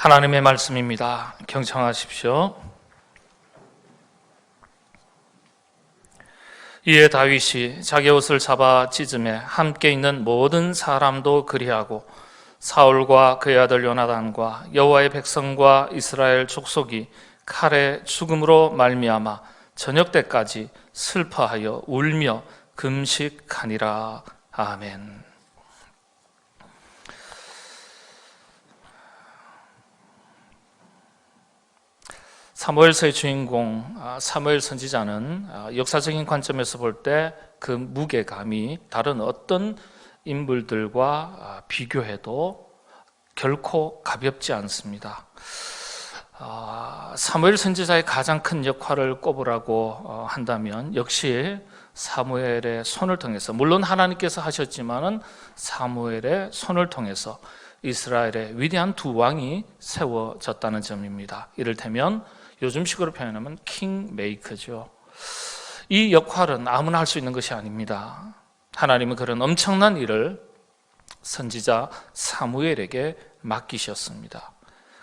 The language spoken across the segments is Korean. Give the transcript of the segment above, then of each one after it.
하나님의 말씀입니다. 경청하십시오. 이에 다윗이 자기 옷을 잡아 찢음에 함께 있는 모든 사람도 그리하고 사울과 그의 아들 요나단과 여호와의 백성과 이스라엘 족속이 칼의 죽음으로 말미암아 저녁 때까지 슬퍼하여 울며 금식하니라. 아멘. 사무엘서의 주인공 사무엘 선지자는 역사적인 관점에서 볼 때 그 무게감이 다른 어떤 인물들과 비교해도 결코 가볍지 않습니다. 사무엘 선지자의 가장 큰 역할을 꼽으라고 한다면 역시 사무엘의 손을 통해서, 물론 하나님께서 하셨지만은 사무엘의 손을 통해서 이스라엘의 위대한 두 왕이 세워졌다는 점입니다. 이를테면 요즘식으로 표현하면 킹메이커죠. 이 역할은 아무나 할 수 있는 것이 아닙니다. 하나님은 그런 엄청난 일을 선지자 사무엘에게 맡기셨습니다.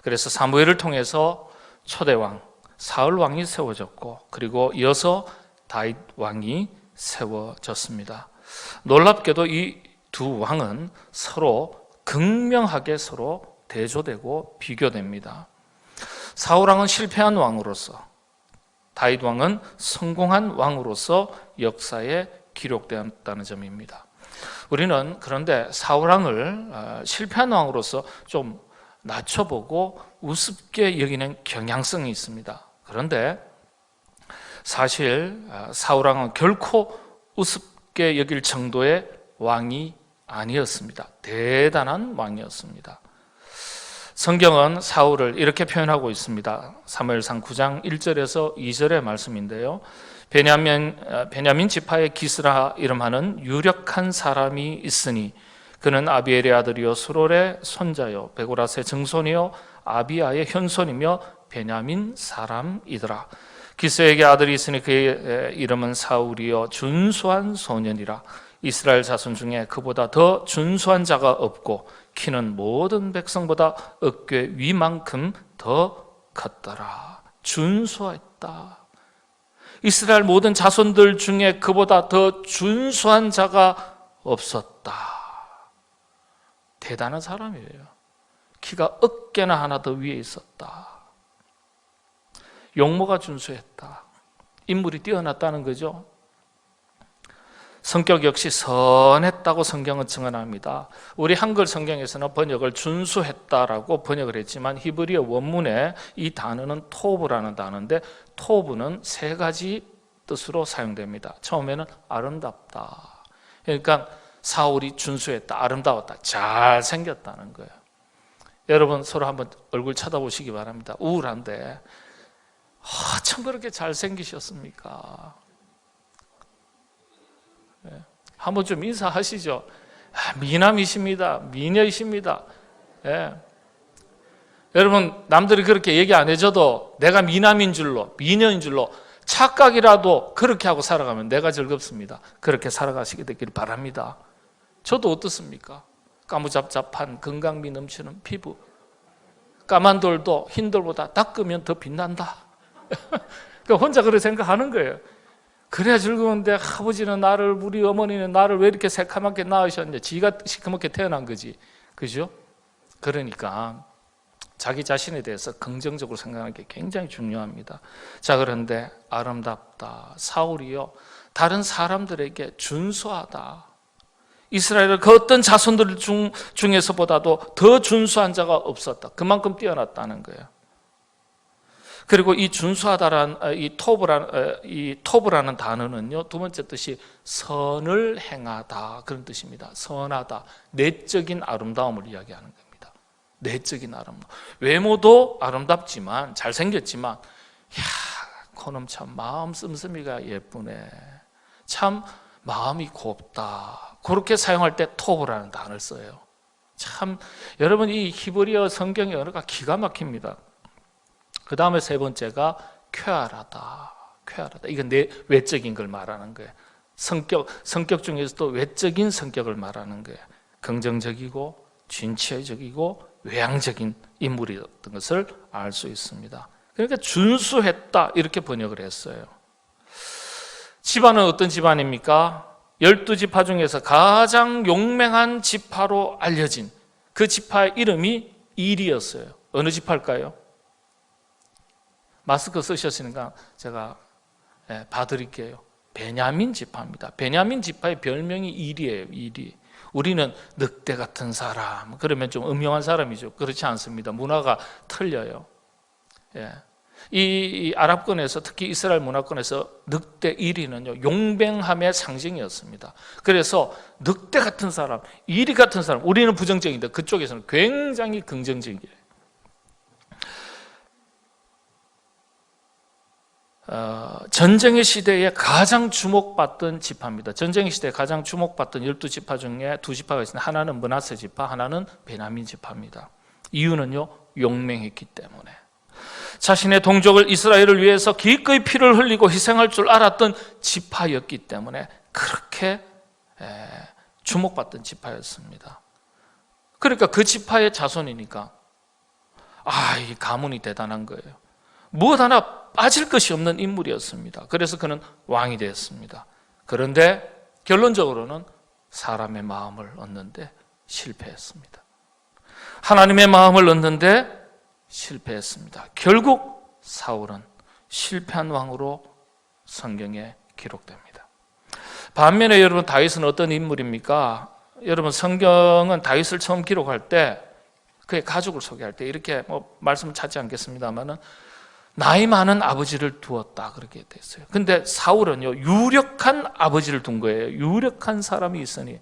그래서 사무엘을 통해서 초대왕 사울 왕이 세워졌고, 그리고 이어서 다윗 왕이 세워졌습니다. 놀랍게도 이 두 왕은 서로 극명하게 서로 대조되고 비교됩니다. 사울 왕은 실패한 왕으로서, 다윗 왕은 성공한 왕으로서 역사에 기록되었다는 점입니다. 우리는 그런데 사울 왕을 실패한 왕으로서 좀 낮춰보고 우습게 여기는 경향성이 있습니다. 그런데 사실 사울 왕은 결코 우습게 여길 정도의 왕이 아니었습니다. 대단한 왕이었습니다. 성경은 사울을 이렇게 표현하고 있습니다. 사무엘상 9장 1절에서 2절의 말씀인데요. 베냐민 지파의 기스라 이름하는 유력한 사람이 있으니 그는 아비엘의 아들이요 수롤의 손자요 베고라스의 증손이요 아비아의 현손이며 베냐민 사람이더라. 기스에게 아들이 있으니 그의 이름은 사울이요 준수한 소년이라. 이스라엘 자손 중에 그보다 더 준수한 자가 없고 키는 모든 백성보다 어깨 위만큼 더 컸더라. 준수했다. 이스라엘 모든 자손들 중에 그보다 더 준수한 자가 없었다. 대단한 사람이에요. 키가 어깨나 하나 더 위에 있었다. 용모가 준수했다. 인물이 뛰어났다는 거죠. 성격 역시 선했다고 성경은 증언합니다. 우리 한글 성경에서는 번역을 준수했다라고 번역을 했지만 히브리어 원문에 이 단어는 토브라는 단어인데, 토브는 세 가지 뜻으로 사용됩니다. 처음에는 아름답다. 그러니까 사울이 준수했다, 아름다웠다, 잘생겼다는 거예요. 여러분 서로 한번 얼굴 쳐다보시기 바랍니다. 우울한데 참 그렇게 잘생기셨습니까? 한번 좀 인사하시죠. 미남이십니다. 미녀이십니다. 예. 여러분 남들이 그렇게 얘기 안 해줘도 내가 미남인 줄로, 미녀인 줄로 착각이라도 그렇게 하고 살아가면 내가 즐겁습니다. 그렇게 살아가시게 되길 바랍니다. 저도 어떻습니까? 까무잡잡한 건강미 넘치는 피부, 까만 돌도 흰 돌보다 닦으면 더 빛난다. 그러니까 혼자 그렇게 생각하는 거예요. 그래야 즐거운데 아버지는 나를, 우리 어머니는 나를 왜 이렇게 새카맣게 낳으셨냐, 지가 시커멓게 태어난 거지, 그죠? 그러니까 자기 자신에 대해서 긍정적으로 생각하는 게 굉장히 중요합니다. 자, 그런데 아름답다. 사울이요 다른 사람들에게 준수하다. 이스라엘의 그 어떤 자손들 중에서보다도 더 준수한 자가 없었다. 그만큼 뛰어났다는 거예요. 그리고 이 준수하다라는 이 토브라는 단어는요, 두 번째 뜻이 선을 행하다, 그런 뜻입니다. 선하다, 내적인 아름다움을 이야기하는 겁니다. 내적인 아름다움. 외모도 아름답지만, 잘생겼지만, 그놈 참 마음 씀씀이가 예쁘네, 참 마음이 곱다, 그렇게 사용할 때 토브라는 단어를 써요. 참 여러분 이 히브리어 성경의 언어가 기가 막힙니다. 그 다음에 세 번째가 쾌활하다. 쾌활하다. 이건 내 외적인 걸 말하는 거예요. 성격 중에서도 외적인 성격을 말하는 거예요. 긍정적이고 진취적이고 외향적인 인물이었던 것을 알 수 있습니다. 그러니까 준수했다 이렇게 번역을 했어요. 집안은 어떤 집안입니까? 12지파 중에서 가장 용맹한 지파로 알려진 그 지파의 이름이 일이었어요. 어느 지파일까요? 마스크 쓰셨으니까 제가 봐드릴게요. 베냐민 지파입니다. 베냐민 지파의 별명이 일이에요. 일이. 우리는 늑대 같은 사람, 그러면 좀 음흉한 사람이죠. 그렇지 않습니다. 문화가 틀려요. 이 아랍권에서, 특히 이스라엘 문화권에서 늑대 1위는요 용맹함의 상징이었습니다. 그래서 늑대 같은 사람, 이리 같은 사람, 우리는 부정적인데 그쪽에서는 굉장히 긍정적이에요. 전쟁의 시대에 가장 주목받던 지파입니다. 전쟁의 시대에 가장 주목받던 12지파 중에 2지파가 있습니다. 하나는 므낫세 지파, 하나는 베냐민 지파입니다. 이유는요, 용맹했기 때문에. 자신의 동족을 이스라엘을 위해서 기꺼이 피를 흘리고 희생할 줄 알았던 지파였기 때문에 그렇게 주목받던 지파였습니다. 그러니까 그 지파의 자손이니까 이 가문이 대단한 거예요. 무엇 하나 빠질 것이 없는 인물이었습니다. 그래서 그는 왕이 되었습니다. 그런데 결론적으로는 사람의 마음을 얻는데 실패했습니다. 하나님의 마음을 얻는데 실패했습니다. 결국 사울은 실패한 왕으로 성경에 기록됩니다. 반면에 여러분, 다윗은 어떤 인물입니까? 여러분, 성경은 다윗을 처음 기록할 때 그의 가족을 소개할 때 이렇게 말씀을 찾지 않겠습니다만은 나이 많은 아버지를 두었다 그렇게 돼 있어요. 근데 사울은요 유력한 아버지를 둔 거예요. 유력한 사람이 있으니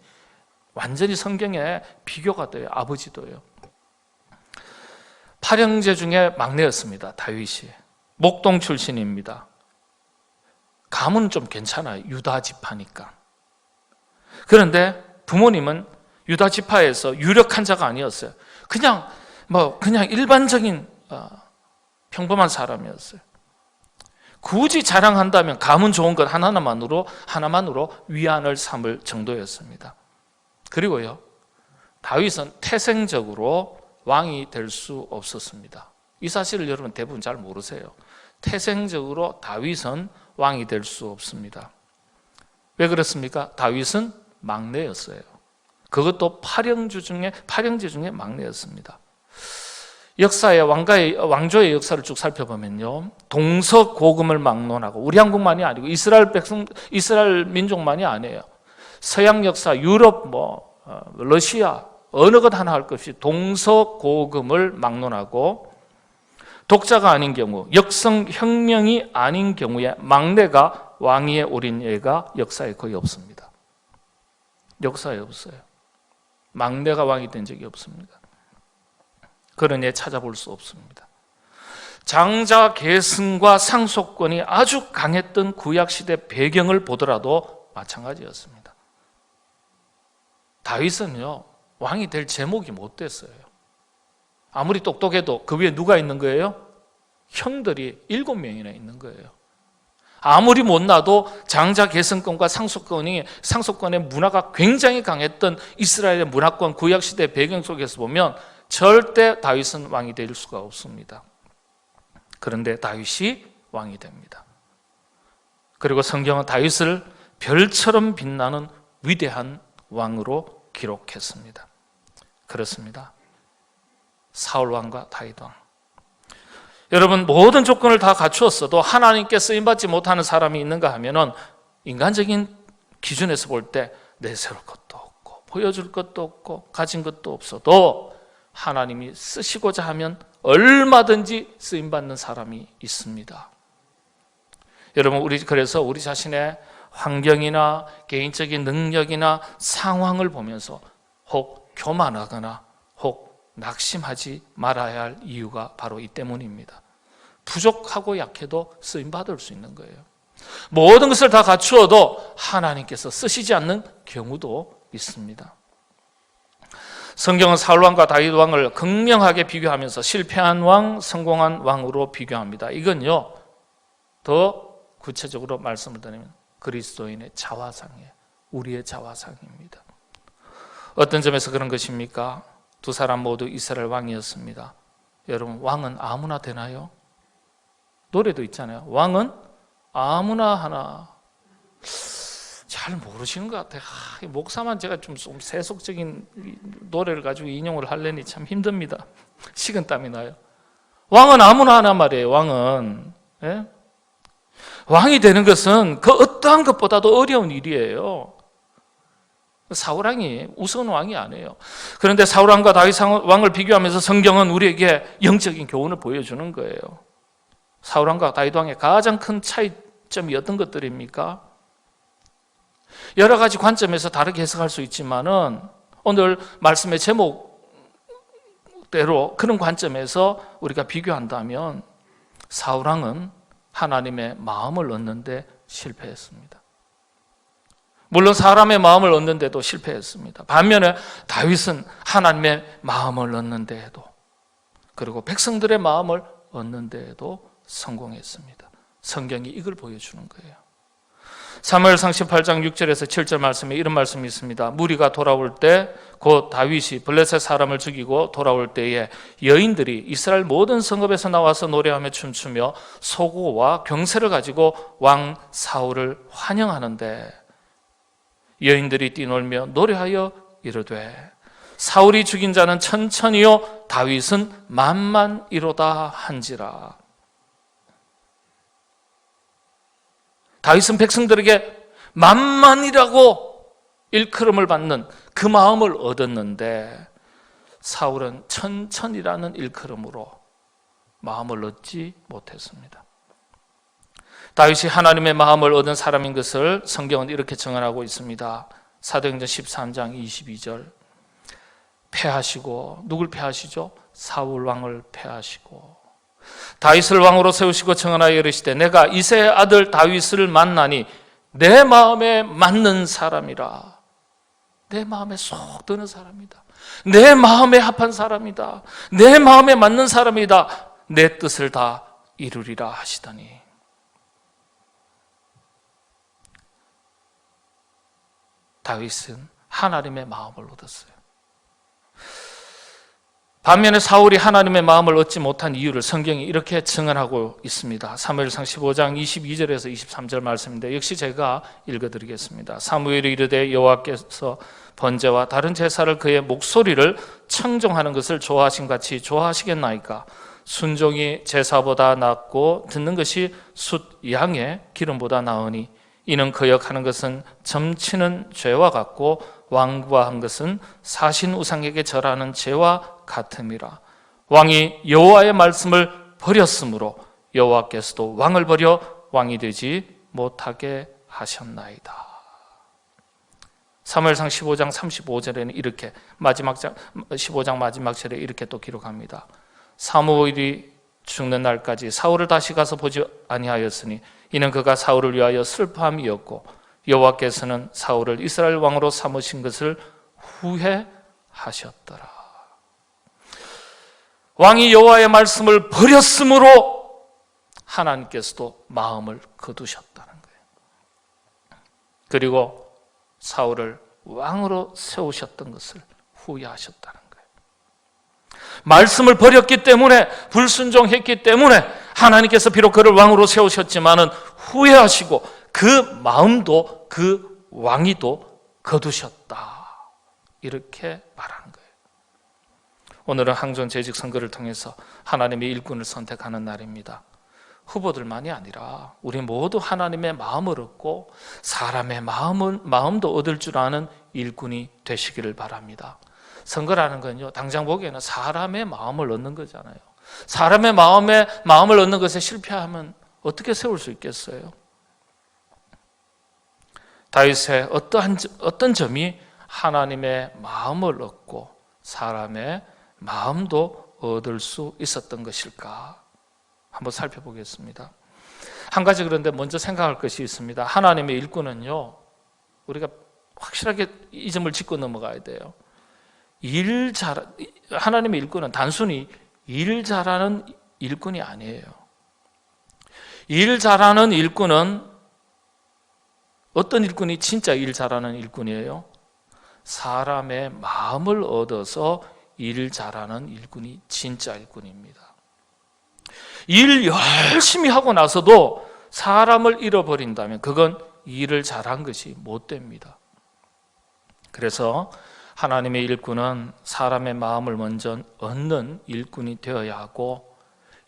완전히 성경에 비교가 돼요. 아버지도요. 8형제 중에 막내였습니다. 다윗이. 목동 출신입니다. 가문은 좀 괜찮아요. 유다 지파니까. 그런데 부모님은 유다 지파에서 유력한 자가 아니었어요. 그냥 일반적인 평범한 사람이었어요. 굳이 자랑한다면 가문 좋은 것 하나만으로 위안을 삼을 정도였습니다. 그리고요, 다윗은 태생적으로 왕이 될 수 없었습니다. 이 사실을 여러분 대부분 잘 모르세요. 태생적으로 다윗은 왕이 될 수 없습니다. 왜 그렇습니까? 다윗은 막내였어요. 그것도 8형제 중에 막내였습니다. 역사의 왕조의 역사를 쭉 살펴보면요, 동서고금을 막론하고, 우리 한국만이 아니고 이스라엘 민족만이 아니에요. 서양 역사, 유럽, 러시아 어느 것 하나 할 것 없이 동서고금을 막론하고, 독자가 아닌 경우, 역성혁명이 아닌 경우에 막내가 왕위에 오른 예가 역사에 거의 없습니다. 역사에 없어요. 막내가 왕이 된 적이 없습니다. 그런 예 찾아볼 수 없습니다. 장자 계승과 상속권이 아주 강했던 구약시대 배경을 보더라도 마찬가지였습니다. 다윗은요 왕이 될 제목이 못 됐어요. 아무리 똑똑해도 그 위에 누가 있는 거예요? 형들이 7명이나 있는 거예요. 아무리 못나도 장자 계승권과 상속권의 문화가 굉장히 강했던 이스라엘의 문화권 구약시대 배경 속에서 보면 절대 다윗은 왕이 될 수가 없습니다. 그런데 다윗이 왕이 됩니다. 그리고 성경은 다윗을 별처럼 빛나는 위대한 왕으로 기록했습니다. 그렇습니다. 사울 왕과 다윗 왕. 여러분, 모든 조건을 다 갖추었어도 하나님께 쓰임받지 못하는 사람이 있는가 하면은 인간적인 기준에서 볼 때 내세울 것도 없고 보여줄 것도 없고 가진 것도 없어도 하나님이 쓰시고자 하면 얼마든지 쓰임받는 사람이 있습니다. 여러분, 그래서 우리 자신의 환경이나 개인적인 능력이나 상황을 보면서 혹 교만하거나 혹 낙심하지 말아야 할 이유가 바로 이 때문입니다. 부족하고 약해도 쓰임받을 수 있는 거예요. 모든 것을 다 갖추어도 하나님께서 쓰시지 않는 경우도 있습니다. 성경은 사울 왕과 다윗 왕을 극명하게 비교하면서 실패한 왕, 성공한 왕으로 비교합니다. 이건요, 더 구체적으로 말씀을 드리면 그리스도인의 자화상이에요. 우리의 자화상입니다. 어떤 점에서 그런 것입니까? 두 사람 모두 이스라엘 왕이었습니다. 여러분, 왕은 아무나 되나요? 노래도 있잖아요. 왕은 아무나 하나. 잘 모르시는 것 같아요. 목사만 제가 좀 세속적인 노래를 가지고 인용을 하려니 참 힘듭니다. 식은땀이 나요. 왕은 아무나 하나 말이에요. 왕은. 예? 왕이 되는 것은 그 어떠한 것보다도 어려운 일이에요. 사울왕이 우스운 왕이 아니에요. 그런데 사울왕과 다윗 왕을 비교하면서 성경은 우리에게 영적인 교훈을 보여주는 거예요. 사울왕과 다윗 왕의 가장 큰 차이점이 어떤 것들입니까? 여러 가지 관점에서 다르게 해석할 수 있지만은 오늘 말씀의 제목대로 그런 관점에서 우리가 비교한다면 사울왕은 하나님의 마음을 얻는데 실패했습니다. 물론 사람의 마음을 얻는데도 실패했습니다. 반면에 다윗은 하나님의 마음을 얻는 데에도, 그리고 백성들의 마음을 얻는 데에도 성공했습니다. 성경이 이걸 보여주는 거예요. 사무엘상 18장 6절에서 7절 말씀에 이런 말씀이 있습니다. 무리가 돌아올 때 곧 다윗이 블레셋 사람을 죽이고 돌아올 때에 여인들이 이스라엘 모든 성읍에서 나와서 노래하며 춤추며 소고와 경세를 가지고 왕 사울을 환영하는데 여인들이 뛰놀며 노래하여 이르되 사울이 죽인 자는 천천히요 다윗은 만만이로다 한지라. 다윗은 백성들에게 만만이라고 일컬음을 받는 그 마음을 얻었는데 사울은 천천히라는 일컬음으로 마음을 얻지 못했습니다. 다윗이 하나님의 마음을 얻은 사람인 것을 성경은 이렇게 증언하고 있습니다. 사도행전 13장 22절. 패하시고, 누굴 패하시죠? 사울 왕을 패하시고 다윗을 왕으로 세우시고 청하여 이르시되 내가 이새의 아들 다윗을 만나니 내 마음에 맞는 사람이라. 내 마음에 쏙 드는 사람이다. 내 마음에 합한 사람이다. 내 마음에 맞는 사람이다. 내 뜻을 다 이루리라 하시더니 다윗은 하나님의 마음을 얻었어요. 반면에 사울이 하나님의 마음을 얻지 못한 이유를 성경이 이렇게 증언하고 있습니다. 사무엘상 15장 22절에서 23절 말씀인데 역시 제가 읽어드리겠습니다. 사무엘이 이르되 여호와께서 번제와 다른 제사를 그의 목소리를 청종하는 것을 좋아하신 같이 좋아하시겠나이까? 순종이 제사보다 낫고 듣는 것이 숫 양의 기름보다 나으니 이는 거역하는 것은 점치는 죄와 같고 완고한 것은 사신 우상에게 절하는 죄와 같음이라. 왕이 여호와의 말씀을 버렸으므로 여호와께서도 왕을 버려 왕이 되지 못하게 하셨나이다. 사무엘상 15장 35절에는 이렇게 15장 마지막 절에 이렇게 또 기록합니다. 사무엘이 죽는 날까지 사울을 다시 가서 보지 아니하였으니 이는 그가 사울을 위하여 슬퍼함이었고 여호와께서는 사울을 이스라엘 왕으로 삼으신 것을 후회하셨더라. 왕이 여호와의 말씀을 버렸으므로 하나님께서도 마음을 거두셨다는 거예요. 그리고 사울을 왕으로 세우셨던 것을 후회하셨다는 거예요. 말씀을 버렸기 때문에, 불순종했기 때문에 하나님께서 비록 그를 왕으로 세우셨지만은 후회하시고 그 마음도 그 왕위도 거두셨다. 이렇게 말하는 거예요. 오늘은 항전 재직 선거를 통해서 하나님의 일꾼을 선택하는 날입니다. 후보들만이 아니라 우리 모두 하나님의 마음을 얻고 사람의 마음도 얻을 줄 아는 일꾼이 되시기를 바랍니다. 선거라는 건요, 당장 보기에는 사람의 마음을 얻는 거잖아요. 사람의 마음을 얻는 것에 실패하면 어떻게 세울 수 있겠어요? 다윗의 어떤 점이 하나님의 마음을 얻고 사람의 마음도 얻을 수 있었던 것일까? 한번 살펴보겠습니다. 한 가지 그런데 먼저 생각할 것이 있습니다. 하나님의 일꾼은요, 우리가 확실하게 이 점을 짚고 넘어가야 돼요. 하나님의 일꾼은 단순히 일 잘하는 일꾼이 아니에요. 일 잘하는 일꾼은 어떤 일꾼이 진짜 일 잘하는 일꾼이에요? 사람의 마음을 얻어서 일 잘하는 일꾼이 진짜 일꾼입니다. 일 열심히 하고 나서도 사람을 잃어버린다면 그건 일을 잘한 것이 못 됩니다. 그래서 하나님의 일꾼은 사람의 마음을 먼저 얻는 일꾼이 되어야 하고,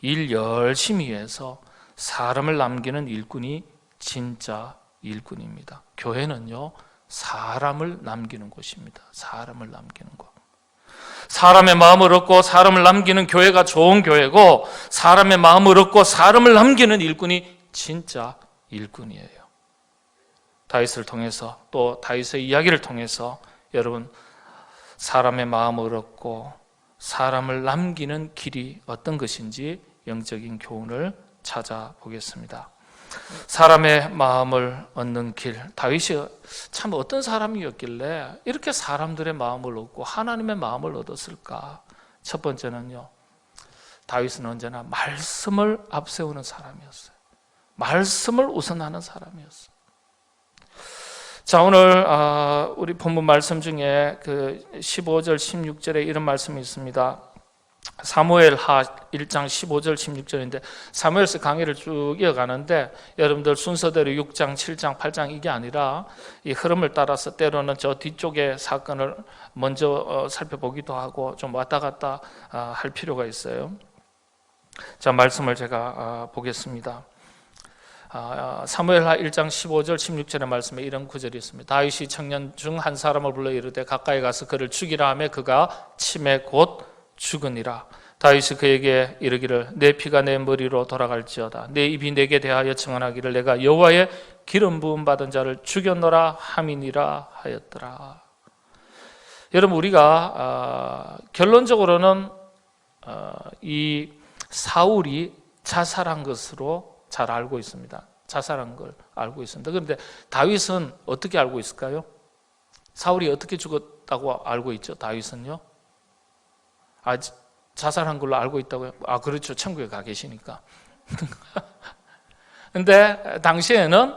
일 열심히 해서 사람을 남기는 일꾼이 진짜 일꾼입니다. 교회는요, 사람을 남기는 곳입니다. 사람을 남기는 곳. 사람의 마음을 얻고 사람을 남기는 교회가 좋은 교회고, 사람의 마음을 얻고 사람을 남기는 일꾼이 진짜 일꾼이에요. 다윗을 통해서, 또 다윗의 이야기를 통해서 여러분, 사람의 마음을 얻고 사람을 남기는 길이 어떤 것인지 영적인 교훈을 찾아보겠습니다. 사람의 마음을 얻는 길, 다윗이 참 어떤 사람이었길래 이렇게 사람들의 마음을 얻고 하나님의 마음을 얻었을까? 첫 번째는요, 다윗은 언제나 말씀을 앞세우는 사람이었어요. 말씀을 우선하는 사람이었어요. 자, 오늘 우리 본문 말씀 중에 그 15절 16절에 이런 말씀이 있습니다. 사무엘하 1장 15절 16절인데 사무엘서 강의를 쭉 이어가는데, 여러분들 순서대로 6장 7장 8장 이게 아니라 이 흐름을 따라서 때로는 저 뒤쪽의 사건을 먼저 살펴보기도 하고 좀 왔다 갔다 할 필요가 있어요. 자, 말씀을 제가 보겠습니다. 사무엘하 1장 15절 16절의 말씀에 이런 구절이 있습니다. 다윗이 청년 중 한 사람을 불러 이르되 가까이 가서 그를 죽이라 하매 그가 침에 곧 죽으니라. 다윗이 그에게 이르기를 내 피가 내 머리로 돌아갈지어다. 내 입이 내게 대하여 청언하기를 내가 여호와의 기름 부음 받은 자를 죽였노라 함이니라 하였더라. 여러분, 우리가 결론적으로는 이 사울이 자살한 것으로 잘 알고 있습니다. 자살한 걸 알고 있습니다. 그런데 다윗은 어떻게 알고 있을까요? 사울이 어떻게 죽었다고 알고 있죠? 다윗은요? 자살한 걸로 알고 있다고요? 그렇죠. 천국에 가 계시니까. 근데 당시에는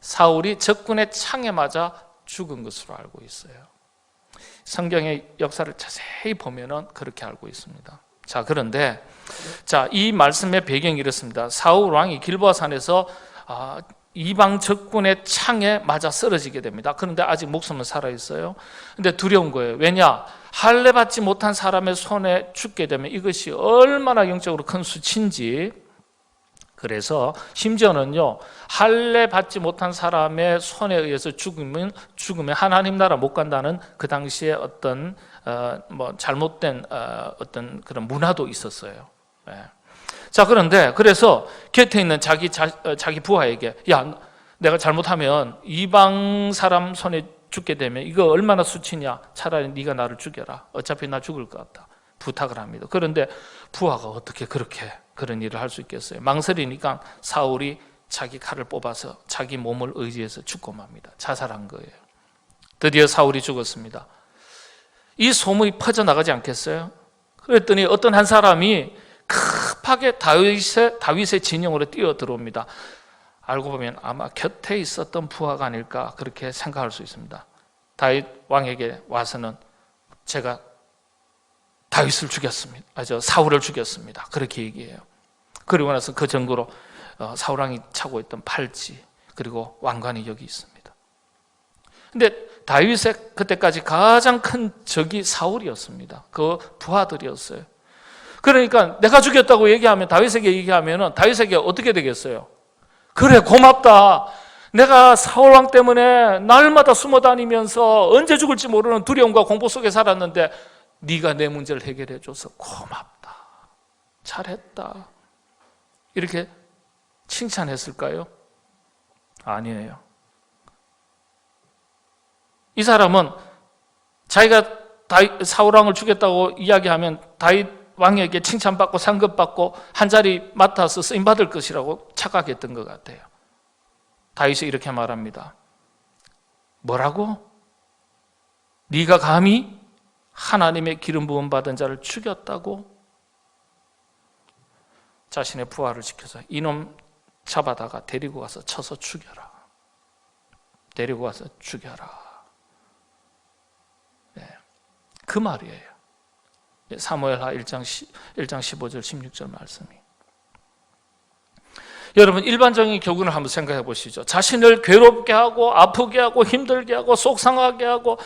사울이 적군의 창에 맞아 죽은 것으로 알고 있어요. 성경의 역사를 자세히 보면은 그렇게 알고 있습니다. 자, 그런데 이 말씀의 배경이 이렇습니다. 사울 왕이 길보아 산에서 이방 적군의 창에 맞아 쓰러지게 됩니다. 그런데 아직 목숨은 살아있어요. 근데 두려운 거예요. 왜냐? 할례 받지 못한 사람의 손에 죽게 되면 이것이 얼마나 영적으로 큰 수치인지. 그래서 심지어는요, 할례 받지 못한 사람의 손에 의해서 죽으면 하나님 나라 못 간다는 그 당시에 어떤 잘못된 어떤 그런 문화도 있었어요. 자, 그런데 그래서 곁에 있는 자기 부하에게, 야, 내가 잘못하면 이방 사람 손에 죽게 되면 이거 얼마나 수치냐, 차라리 네가 나를 죽여라, 어차피 나 죽을 것 같다, 부탁을 합니다. 그런데 부하가 어떻게 그런 일을 할 수 있겠어요? 망설이니까 사울이 자기 칼을 뽑아서 자기 몸을 의지해서 죽고 맙니다. 자살한 거예요. 드디어 사울이 죽었습니다. 이 소문이 퍼져나가지 않겠어요? 그랬더니 어떤 한 사람이 급하게 다윗의 진영으로 뛰어들어옵니다. 알고 보면 아마 곁에 있었던 부하가 아닐까 그렇게 생각할 수 있습니다. 다윗 왕에게 와서는 제가 다윗을 죽였습니다. 사울을 죽였습니다. 그렇게 얘기해요. 그리고 나서 그 증거로 사울 왕이 차고 있던 팔찌, 그리고 왕관이 여기 있습니다. 근데 다윗의 그때까지 가장 큰 적이 사울이었습니다. 그 부하들이었어요. 그러니까 내가 죽였다고 얘기하면, 다윗에게 얘기하면 다윗에게 어떻게 되겠어요? 그래, 고맙다. 내가 사울 왕 때문에 날마다 숨어 다니면서 언제 죽을지 모르는 두려움과 공포 속에 살았는데 네가 내 문제를 해결해 줘서 고맙다, 잘했다, 이렇게 칭찬했을까요? 아니에요. 이 사람은 자기가 사울 왕을 죽였다고 이야기하면 다윗 왕에게 칭찬받고 상급받고 한 자리 맡아서 쓰임받을 것이라고 착각했던 것 같아요. 다윗이 이렇게 말합니다. 뭐라고? 네가 감히 하나님의 기름 부음 받은 자를 죽였다고? 자신의 부하를 지켜서 이놈 잡아다가 데리고 가서 쳐서 죽여라. 데리고 가서 죽여라. 네, 그 말이에요. 사무엘하 1장 15절 16절 말씀이. 여러분, 일반적인 교훈을 한번 생각해 보시죠. 자신을 괴롭게 하고 아프게 하고 힘들게 하고 속상하게 하고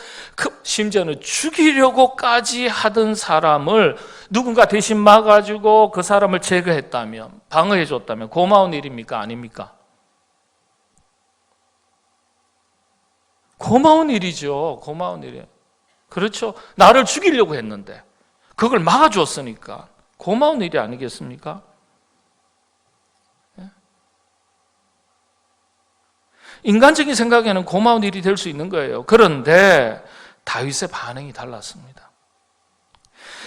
심지어는 죽이려고까지 하던 사람을 누군가 대신 막아주고 그 사람을 제거했다면, 방어해 줬다면 고마운 일입니까? 아닙니까? 고마운 일이죠. 고마운 일이에요. 그렇죠. 나를 죽이려고 했는데 그걸 막아줬으니까 고마운 일이 아니겠습니까? 인간적인 생각에는 고마운 일이 될 수 있는 거예요. 그런데 다윗의 반응이 달랐습니다.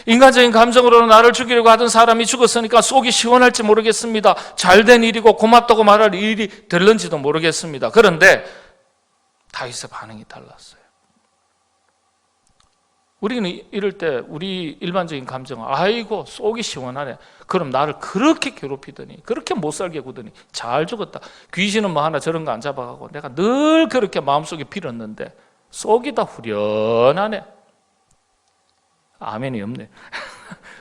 인간적인 감정으로는 나를 죽이려고 하던 사람이 죽었으니까 속이 시원할지 모르겠습니다. 잘된 일이고 고맙다고 말할 일이 될는지도 모르겠습니다. 그런데 다윗의 반응이 달랐어요. 우리는 이럴 때 우리 일반적인 감정은 아이고 속이 시원하네. 그럼 나를 그렇게 괴롭히더니 그렇게 못살게 구더니 잘 죽었다. 귀신은 뭐 하나 저런 거 안 잡아가고 내가 늘 그렇게 마음속에 빌었는데 속이 다 후련하네. 아멘이 없네.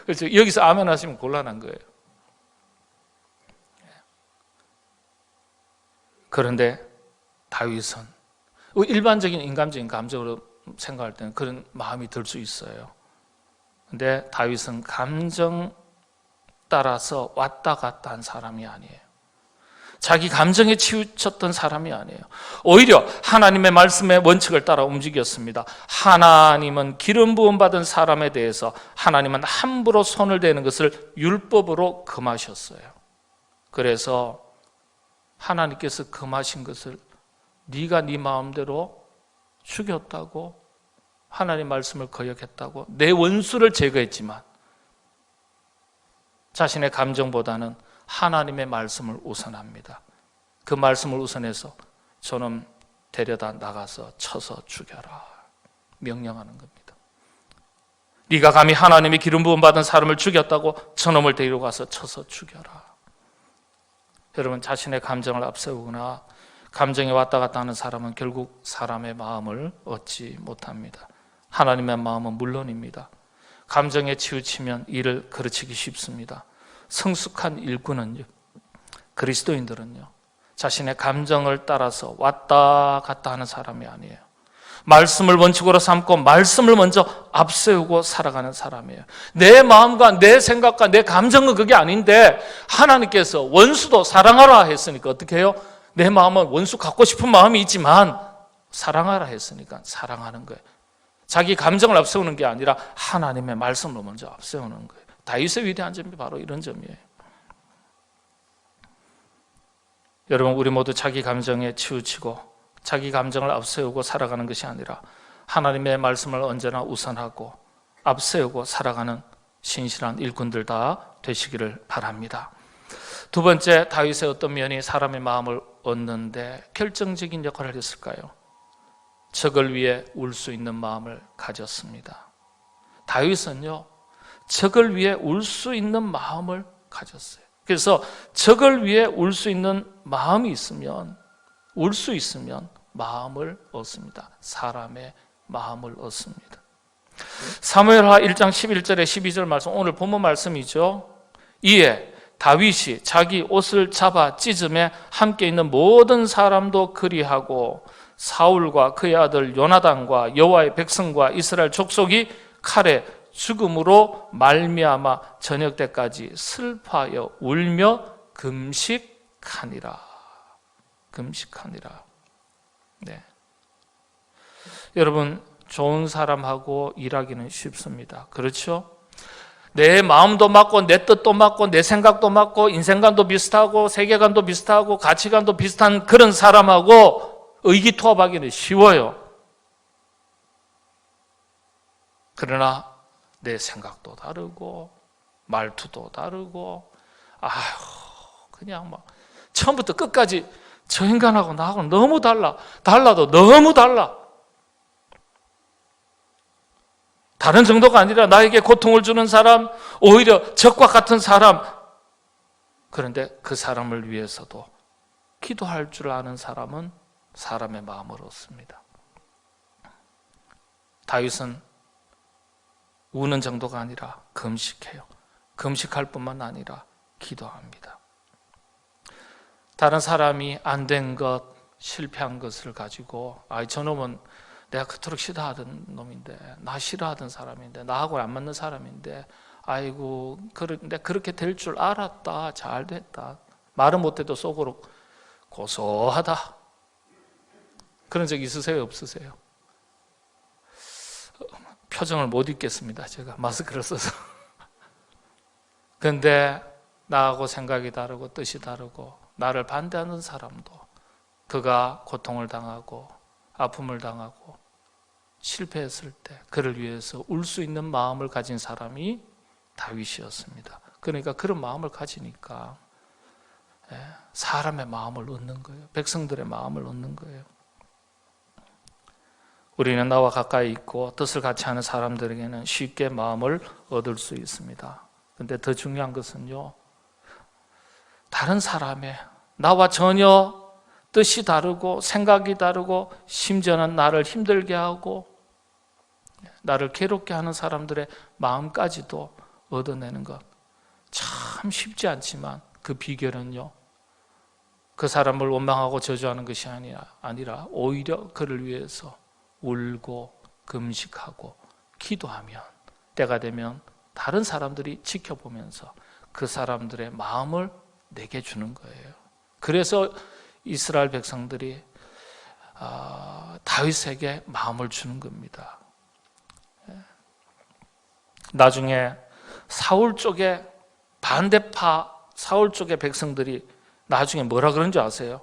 그렇죠. 여기서 아멘 하시면 곤란한 거예요. 그런데 다윗은 일반적인 인간적인 감정으로 생각할 때는 그런 마음이 들 수 있어요. 근데 다윗은 감정 따라서 왔다 갔다 한 사람이 아니에요. 자기 감정에 치우쳤던 사람이 아니에요. 오히려 하나님의 말씀의 원칙을 따라 움직였습니다. 하나님은 기름 부음 받은 사람에 대해서 하나님은 함부로 손을 대는 것을 율법으로 금하셨어요. 그래서 하나님께서 금하신 것을 네가 네 마음대로 죽였다고, 하나님 말씀을 거역했다고, 내 원수를 제거했지만 자신의 감정보다는 하나님의 말씀을 우선합니다. 그 말씀을 우선해서 저놈 데려다 나가서 쳐서 죽여라 명령하는 겁니다. 네가 감히 하나님의 기름 부음 받은 사람을 죽였다고 저놈을 데리러 가서 쳐서 죽여라. 여러분, 자신의 감정을 앞세우거나 감정이 왔다 갔다 하는 사람은 결국 사람의 마음을 얻지 못합니다. 하나님의 마음은 물론입니다. 감정에 치우치면 일을 그르치기 쉽습니다. 성숙한 일꾼은요, 그리스도인들은요, 자신의 감정을 따라서 왔다 갔다 하는 사람이 아니에요. 말씀을 원칙으로 삼고 말씀을 먼저 앞세우고 살아가는 사람이에요. 내 마음과 내 생각과 내 감정은 그게 아닌데 하나님께서 원수도 사랑하라 했으니까 어떻게 해요? 내 마음은 원수 갖고 싶은 마음이 있지만 사랑하라 했으니까 사랑하는 거예요. 자기 감정을 앞세우는 게 아니라 하나님의 말씀을 먼저 앞세우는 거예요. 다윗의 위대한 점이 바로 이런 점이에요. 여러분, 우리 모두 자기 감정에 치우치고 자기 감정을 앞세우고 살아가는 것이 아니라 하나님의 말씀을 언제나 우선하고 앞세우고 살아가는 신실한 일꾼들 다 되시기를 바랍니다. 두 번째, 다윗의 어떤 면이 사람의 마음을 얻는데 결정적인 역할을 했을까요? 적을 위해 울 수 있는 마음을 가졌습니다. 다윗은요, 적을 위해 울 수 있는 마음을 가졌어요. 그래서 적을 위해 울 수 있는 마음이 있으면, 울 수 있으면 마음을 얻습니다. 사람의 마음을 얻습니다. 사무엘하 1장 11절에 12절 말씀, 오늘 본문 말씀이죠. 이에 다윗이 자기 옷을 잡아 찢음에 함께 있는 모든 사람도 그리하고 사울과 그의 아들 요나단과 여호와의 백성과 이스라엘 족속이 칼에 죽음으로 말미암아 저녁 때까지 슬퍼하여 울며 금식하니라. 금식하니라. 네. 여러분, 좋은 사람하고 일하기는 쉽습니다. 그렇죠? 내 마음도 맞고 내 뜻도 맞고 내 생각도 맞고 인생관도 비슷하고 세계관도 비슷하고 가치관도 비슷한 그런 사람하고 의기투합하기는 쉬워요. 그러나 내 생각도 다르고 말투도 다르고 그냥 막 처음부터 끝까지 저 인간하고 나하고 너무 달라도 너무 달라. 다른 정도가 아니라 나에게 고통을 주는 사람, 오히려 적과 같은 사람. 그런데 그 사람을 위해서도 기도할 줄 아는 사람은 사람의 마음을 얻습니다. 다윗은 우는 정도가 아니라 금식해요. 금식할 뿐만 아니라 기도합니다. 다른 사람이 안 된 것, 실패한 것을 가지고 저놈은 내가 그토록 싫어하던 놈인데, 나 싫어하던 사람인데, 나하고 안 맞는 사람인데, 아이고 내가 그렇게 될 줄 알았다, 잘 됐다, 말은 못해도 속으로 고소하다. 그런 적 있으세요? 없으세요? 표정을 못 읽겠습니다. 제가 마스크를 써서. 그런데 나하고 생각이 다르고 뜻이 다르고 나를 반대하는 사람도 그가 고통을 당하고 아픔을 당하고 실패했을 때 그를 위해서 울 수 있는 마음을 가진 사람이 다윗이었습니다. 그러니까 그런 마음을 가지니까 사람의 마음을 얻는 거예요. 백성들의 마음을 얻는 거예요. 우리는 나와 가까이 있고 뜻을 같이 하는 사람들에게는 쉽게 마음을 얻을 수 있습니다. 그런데 더 중요한 것은요, 다른 사람의 나와 전혀 뜻이 다르고 생각이 다르고 심지어는 나를 힘들게 하고 나를 괴롭게 하는 사람들의 마음까지도 얻어내는 것 참 쉽지 않지만 그 비결은요, 그 사람을 원망하고 저주하는 것이 아니라 오히려 그를 위해서 울고 금식하고 기도하면 때가 되면 다른 사람들이 지켜보면서 그 사람들의 마음을 내게 주는 거예요. 그래서 이스라엘 백성들이 다윗에게 마음을 주는 겁니다. 나중에 사울 쪽의 반대파 사울 쪽의 백성들이 나중에 뭐라 그런 줄 아세요?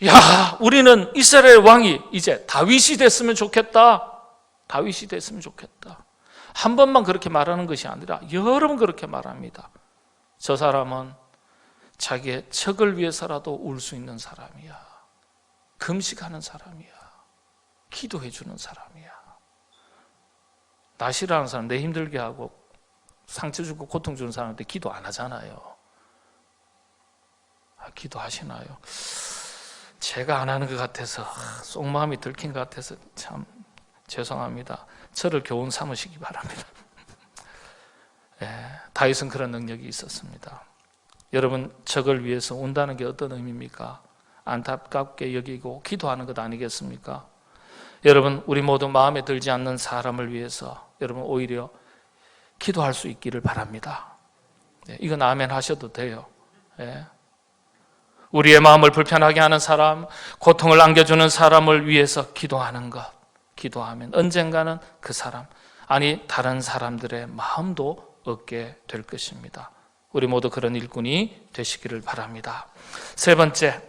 야, 우리는 이스라엘 왕이 이제 다윗이 됐으면 좋겠다. 다윗이 됐으면 좋겠다. 한 번만 그렇게 말하는 것이 아니라 여러 번 그렇게 말합니다. 저 사람은 자기의 척을 위해서라도 울 수 있는 사람이야. 금식하는 사람이야. 기도해 주는 사람이야. 나 싫어하는 사람, 내 힘들게 하고 상처 주고 고통 주는 사람한테 기도 안 하잖아요. 기도하시나요? 제가 안 하는 것 같아서 속마음이 들킨 것 같아서 참 죄송합니다. 저를 교훈 삼으시기 바랍니다. 다윗은 그런 능력이 있었습니다. 여러분, 적을 위해서 운다는 게 어떤 의미입니까? 안타깝게 여기고 기도하는 것 아니겠습니까? 여러분, 우리 모두 마음에 들지 않는 사람을 위해서 여러분 오히려 기도할 수 있기를 바랍니다. 이건 아멘 하셔도 돼요. 우리의 마음을 불편하게 하는 사람, 고통을 안겨주는 사람을 위해서 기도하는 것, 기도하면 언젠가는 그 사람, 아니 다른 사람들의 마음도 얻게 될 것입니다. 우리 모두 그런 일꾼이 되시기를 바랍니다. 세 번째,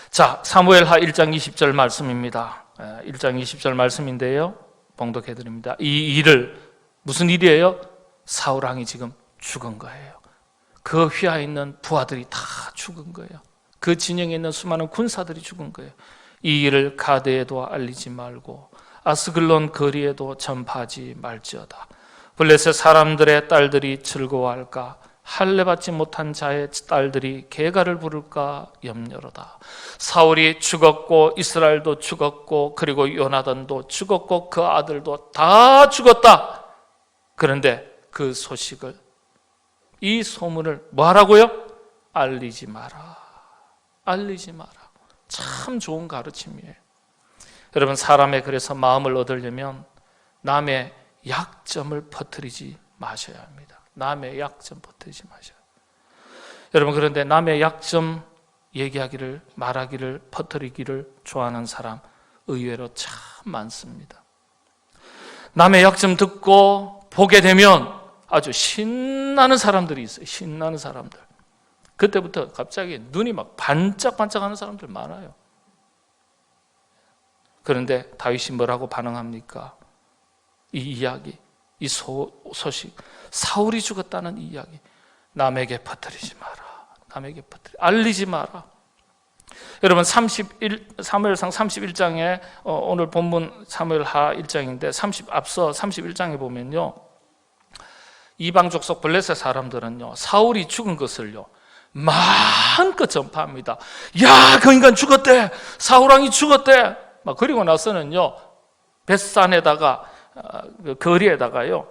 자, 사무엘하 1장 20절 말씀입니다. 1장 20절 말씀인데요, 봉독해 드립니다. 이 일을, 무슨 일이에요? 사울 왕이 지금 죽은 거예요. 그 휘하에 있는 부하들이 다 죽은 거예요. 그 진영에 있는 수많은 군사들이 죽은 거예요. 이 일을 가드에도 알리지 말고 아스글론 거리에도 전파하지 말지어다. 블레셋 사람들의 딸들이 즐거워할까? 할례 받지 못한 자의 딸들이 계가를 부를까 염려로다. 사울이 죽었고 이스라엘도 죽었고 그리고 요나단도 죽었고 그 아들도 다 죽었다. 그런데 그 소식을, 이 소문을 뭐 하라고요? 알리지 마라. 알리지 마라. 참 좋은 가르침이에요. 여러분, 사람의 그래서 마음을 얻으려면 남의 약점을 퍼뜨리지 마셔야 합니다. 남의 약점 퍼뜨리지 마셔야 합니다. 여러분, 그런데 남의 약점 얘기하기를, 말하기를, 퍼뜨리기를 좋아하는 사람 의외로 참 많습니다. 남의 약점 듣고 보게 되면 아주 신나는 사람들이 있어요. 신나는 사람들. 그때부터 갑자기 눈이 막 반짝반짝하는 사람들 많아요. 그런데 다윗이 뭐라고 반응합니까? 이 이야기, 이 소식, 사울이 죽었다는 이 이야기, 남에게 퍼뜨리지 마라. 남에게 알리지 마라. 여러분, 사무엘상 31장에 오늘 본문 사무엘하 1장인데 앞서 31장에 보면요, 이방 족속 블레셋 사람들은요, 사울이 죽은 것을요 마음껏 전파합니다. 야, 그 인간 죽었대. 사울 왕이 죽었대. 막 그리고 나서는요, 벳산에다가 그 거리에다가요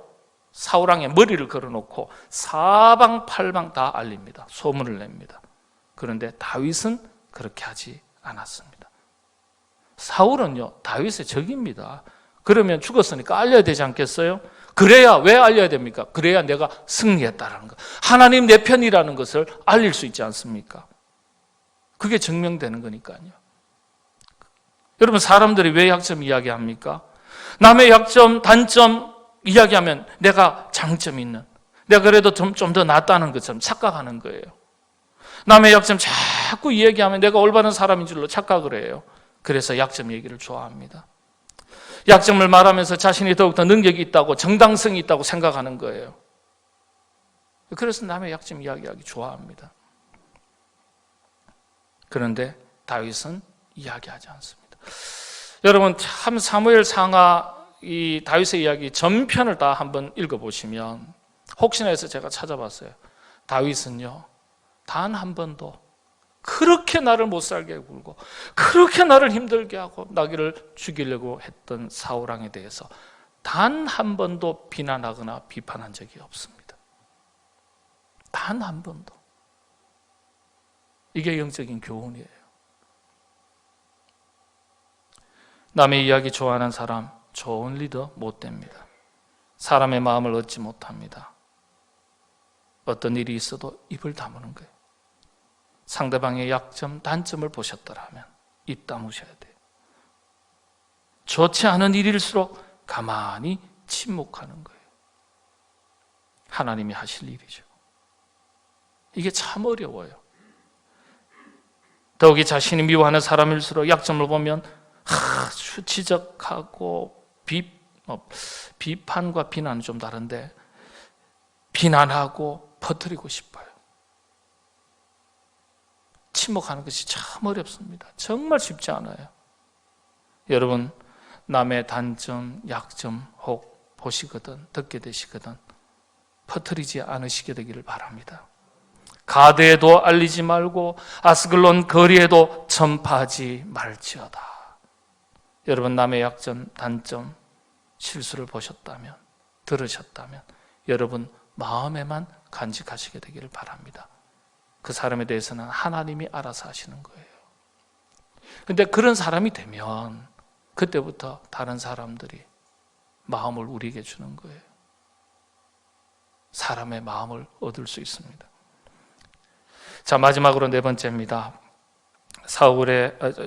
사울왕의 머리를 걸어놓고 사방팔방 다 알립니다. 소문을 냅니다. 그런데 다윗은 그렇게 하지 않았습니다. 사울은요 다윗의 적입니다. 그러면 죽었으니까 알려야 되지 않겠어요? 그래야 왜 알려야 됩니까? 그래야 내가 승리했다라는 것, 하나님 내 편이라는 것을 알릴 수 있지 않습니까? 그게 증명되는 거니까요. 여러분, 사람들이 왜 약점 이야기합니까? 남의 약점, 단점 이야기하면 내가 장점이 있는, 내가 그래도 좀 더 낫다는 것처럼 착각하는 거예요. 남의 약점 자꾸 이야기하면 내가 올바른 사람인 줄로 착각을 해요. 그래서 약점 얘기를 좋아합니다. 약점을 말하면서 자신이 더욱더 능력이 있다고, 정당성이 있다고 생각하는 거예요. 그래서 남의 약점 이야기하기 좋아합니다. 그런데 다윗은 이야기하지 않습니다. 여러분, 참 사무엘 상하 이 다윗의 이야기 전편을 다 한번 읽어보시면, 혹시나 해서 제가 찾아봤어요. 다윗은요 단 한 번도 그렇게 나를 못 살게 굴고 그렇게 나를 힘들게 하고 나를 죽이려고 했던 사울왕에 대해서 단 한 번도 비난하거나 비판한 적이 없습니다. 단 한 번도. 이게 영적인 교훈이에요. 남의 이야기 좋아하는 사람 좋은 리더 못 됩니다. 사람의 마음을 얻지 못합니다. 어떤 일이 있어도 입을 다무는 거예요. 상대방의 약점, 단점을 보셨더라면 입 다무셔야 돼요. 좋지 않은 일일수록 가만히 침묵하는 거예요. 하나님이 하실 일이죠. 이게 참 어려워요. 더욱이 자신이 미워하는 사람일수록 약점을 보면 아주 지적하고 비판과 비난은 좀 다른데 비난하고 퍼뜨리고 싶어요. 침묵하는 것이 참 어렵습니다. 정말 쉽지 않아요. 여러분, 남의 단점, 약점 혹 보시거든 듣게 되시거든 퍼뜨리지 않으시게 되기를 바랍니다. 가드에도 알리지 말고 아스글론 거리에도 전파하지 말지어다. 여러분, 남의 약점, 단점, 실수를 보셨다면, 들으셨다면 여러분 마음에만 간직하시게 되기를 바랍니다. 그 사람에 대해서는 하나님이 알아서 하시는 거예요. 그런데 그런 사람이 되면 그때부터 다른 사람들이 마음을 우리에게 주는 거예요. 사람의 마음을 얻을 수 있습니다. 자, 마지막으로 네 번째입니다.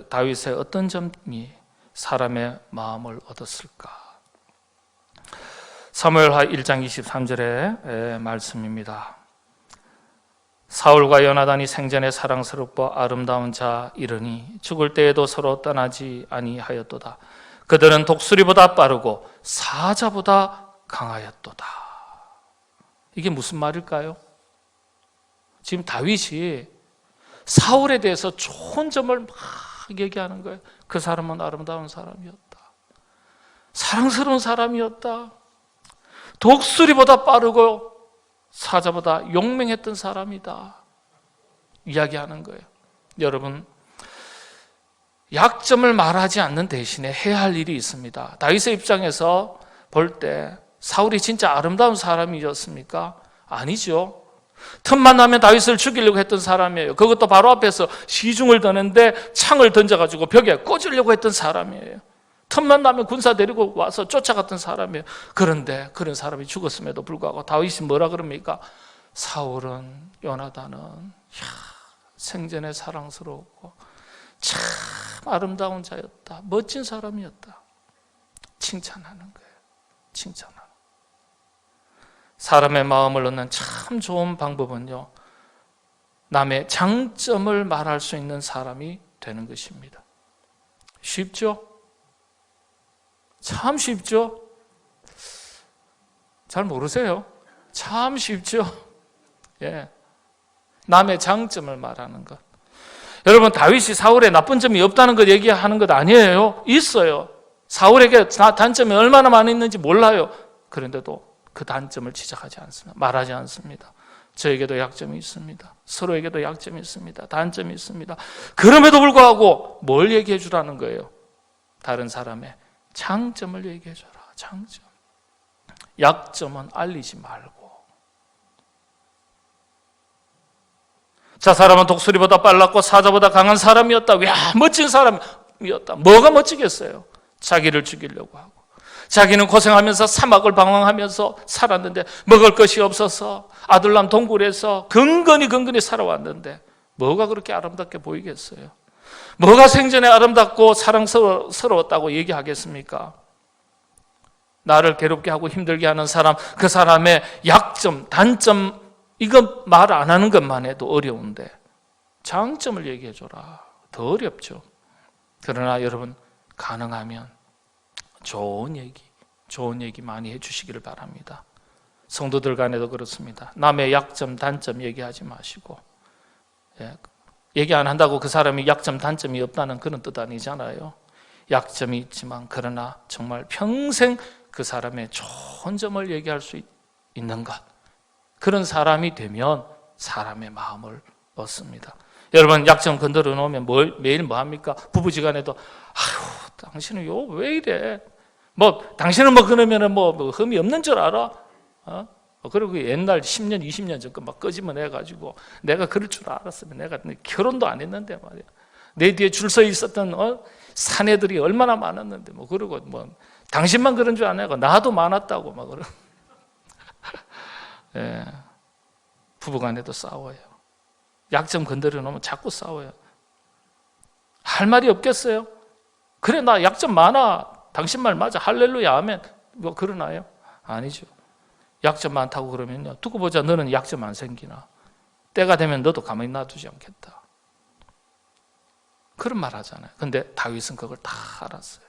다윗의 어떤 점이 사람의 마음을 얻었을까? 사무엘하 1장 23절의 말씀입니다. 사울과 요나단이 생전에 사랑스럽고 아름다운 자 이르니 죽을 때에도 서로 떠나지 아니하였도다. 그들은 독수리보다 빠르고 사자보다 강하였도다. 이게 무슨 말일까요? 지금 다윗이 사울에 대해서 좋은 점을 막 얘기하는 거예요. 그 사람은 아름다운 사람이었다. 사랑스러운 사람이었다. 독수리보다 빠르고 사자보다 용맹했던 사람이다. 이야기하는 거예요. 여러분, 약점을 말하지 않는 대신에 해야 할 일이 있습니다. 다윗의 입장에서 볼 때 사울이 진짜 아름다운 사람이었습니까? 아니죠. 틈만 나면 다윗을 죽이려고 했던 사람이에요. 그것도 바로 앞에서 시중을 드는데 창을 던져가지고 벽에 꽂으려고 했던 사람이에요. 틈만 나면 군사 데리고 와서 쫓아갔던 사람이에요. 그런데 그런 사람이 죽었음에도 불구하고 다윗이 뭐라 그럽니까? 사울은, 요나단은 생전에 사랑스럽고 참 아름다운 자였다. 멋진 사람이었다. 칭찬하는 거예요. 칭찬하는 거예요. 사람의 마음을 얻는 참 좋은 방법은요, 남의 장점을 말할 수 있는 사람이 되는 것입니다. 쉽죠? 참 쉽죠? 잘 모르세요? 참 쉽죠? 예. 남의 장점을 말하는 것. 여러분, 다윗이 사울에 나쁜 점이 없다는 것 얘기하는 것 아니에요. 있어요. 사울에게 단점이 얼마나 많이 있는지 몰라요. 그런데도 그 단점을 지적하지 않습니다. 말하지 않습니다. 저에게도 약점이 있습니다. 서로에게도 약점이 있습니다. 단점이 있습니다. 그럼에도 불구하고 뭘 얘기해 주라는 거예요? 다른 사람의 장점을 얘기해 줘라. 장점. 약점은 알리지 말고. 자, 사람은 독수리보다 빨랐고 사자보다 강한 사람이었다. 야, 멋진 사람이었다. 뭐가 멋지겠어요? 자기를 죽이려고 하고, 자기는 고생하면서 사막을 방황하면서 살았는데, 먹을 것이 없어서 아둘람 동굴에서 근근히 살아왔는데 뭐가 그렇게 아름답게 보이겠어요? 뭐가 생전에 아름답고 사랑스러웠다고 얘기하겠습니까? 나를 괴롭게 하고 힘들게 하는 사람, 그 사람의 약점, 단점, 이거 말 안 하는 것만 해도 어려운데 장점을 얘기해줘라. 더 어렵죠. 그러나 여러분, 가능하면 좋은 얘기 많이 해주시기를 바랍니다. 성도들 간에도 그렇습니다. 남의 약점, 단점 얘기하지 마시고, 얘기 안 한다고 그 사람이 약점, 단점이 없다는 그런 뜻 아니잖아요. 약점이 있지만 그러나 정말 평생 그 사람의 좋은 점을 얘기할 수 있는 것, 그런 사람이 되면 사람의 마음을 얻습니다. 여러분, 약점 건드려 놓으면 매일 뭐 합니까? 부부지간에도 아유, 당신은 왜 이래? 당신은 그러면은 흠이 없는 줄 알아? 그리고 옛날 10년, 20년 전 거 막 끄집어 내가지고 내가 그럴 줄 알았으면 내가 결혼도 안 했는데 말이야. 내 뒤에 줄 서 있었던 사내들이 얼마나 많았는데 그러고 당신만 그런 줄 아냐고 나도 많았다고 막 그러. 예, 부부간에도 싸워요. 약점 건드려 놓으면 자꾸 싸워요. 할 말이 없겠어요? 그래, 나 약점 많아. 당신 말 맞아. 할렐루야, 아멘. 그러나요? 아니죠. 약점 많다고 그러면요, 두고 보자, 너는 약점 안 생기나? 때가 되면 너도 가만히 놔두지 않겠다. 그런 말 하잖아요. 근데 다윗은 그걸 다 알았어요.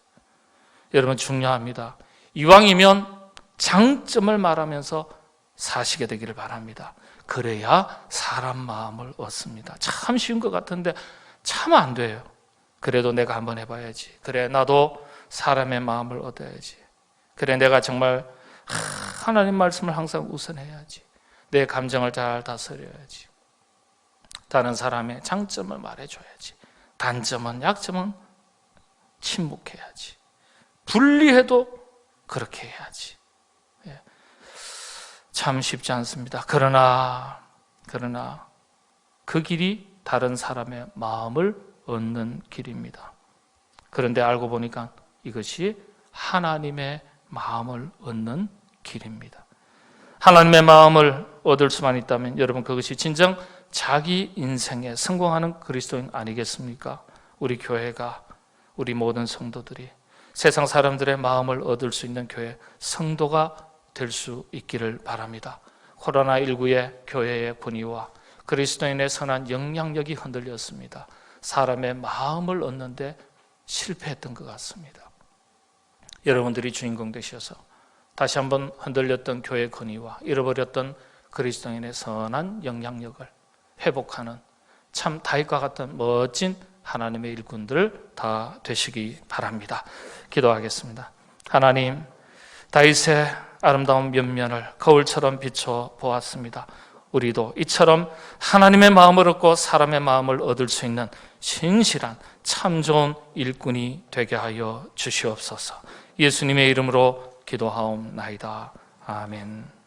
여러분, 중요합니다. 이왕이면 장점을 말하면서 사시게 되기를 바랍니다. 그래야 사람 마음을 얻습니다. 참 쉬운 것 같은데 참 안 돼요. 그래도 내가 한번 해봐야지. 그래, 나도 사람의 마음을 얻어야지. 그래, 내가 정말 하나님 말씀을 항상 우선해야지. 내 감정을 잘 다스려야지. 다른 사람의 장점을 말해줘야지. 단점은, 약점은 침묵해야지. 분리해도 그렇게 해야지. 참 쉽지 않습니다. 그러나 그 길이 다른 사람의 마음을 얻는 길입니다. 그런데 알고 보니까 이것이 하나님의 마음을 얻는 길입니다. 하나님의 마음을 얻을 수만 있다면 여러분, 그것이 진정 자기 인생에 성공하는 그리스도인 아니겠습니까? 우리 교회가, 우리 모든 성도들이 세상 사람들의 마음을 얻을 수 있는 교회, 성도가 될 수 있기를 바랍니다. 코로나19의 교회의 권위와 그리스도인의 선한 영향력이 흔들렸습니다. 사람의 마음을 얻는데 실패했던 것 같습니다. 여러분들이 주인공 되셔서 다시 한번 흔들렸던 교회의 권위와 잃어버렸던 그리스도인의 선한 영향력을 회복하는 참 다윗과 같은 멋진 하나님의 일꾼들 다 되시기 바랍니다. 기도하겠습니다. 하나님, 다윗의 아름다운 면면을 거울처럼 비춰 보았습니다. 우리도 이처럼 하나님의 마음을 얻고 사람의 마음을 얻을 수 있는 신실한 참 좋은 일꾼이 되게 하여 주시옵소서. 예수님의 이름으로 기도하옵나이다. 아멘.